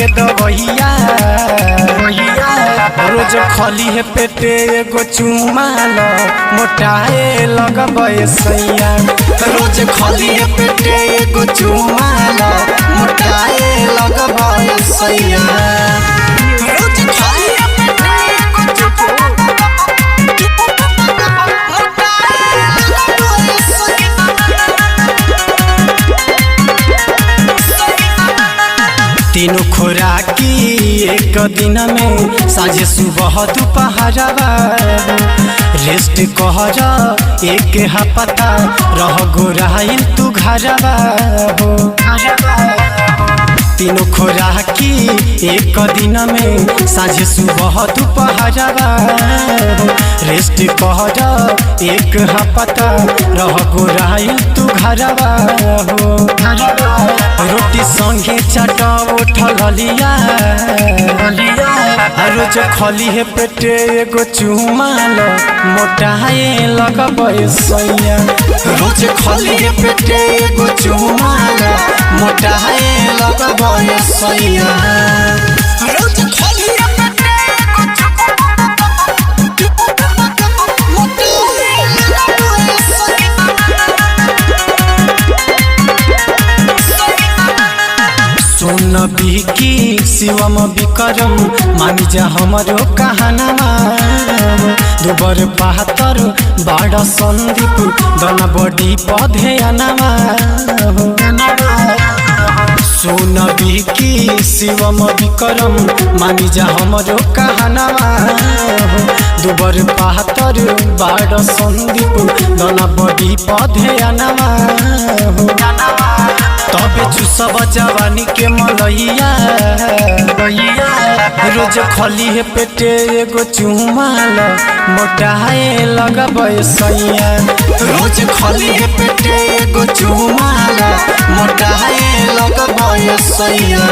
के दवैया रोज खली है पेटे एगो चुमा लो मोटाए लगबे सैया रोज खली है पेटे एगो चुमा लो मोटाए लगबे सैया रोज खली है पेटे एगो चुमा तीनों खुराकी एक दिन में साझे सुबह दोपहरवा रेस्ट कहरा एक हपता रह गोराइल तू घरवा हो तीनों खुराकी एक दिन में साझे सुबह दोपहरवा रेस्ट कहरा एक हपता रह गोराइल तू घरवा हो रोटी संगे चटा उठलिया रोज खली है पेटे एगो चुमा लो मोटाए लगबे सैया रोज खली है पेटे एगो चुमा लो मोटाए लगबे सैया रोज खली है पेटे एगो सोन बिकी शिवम विक्रम मानी जा हमरो कहाना दुबर पातर बाड़ा संदीप दन बड़ी पौधे अनामा सोन बिकी शिवम विक्रम मानी जा हमरो कहाना दुबर पातर बाड़ा संदीप दन बड़ी पौधे अनामा तबे चुसब जवानी के मलैया रोज खली है पेटे एगो चुमा लो मोटाए लगबे सैया रोज खली है पेटे एगो चुमा लो मोटाए लगबे सैया।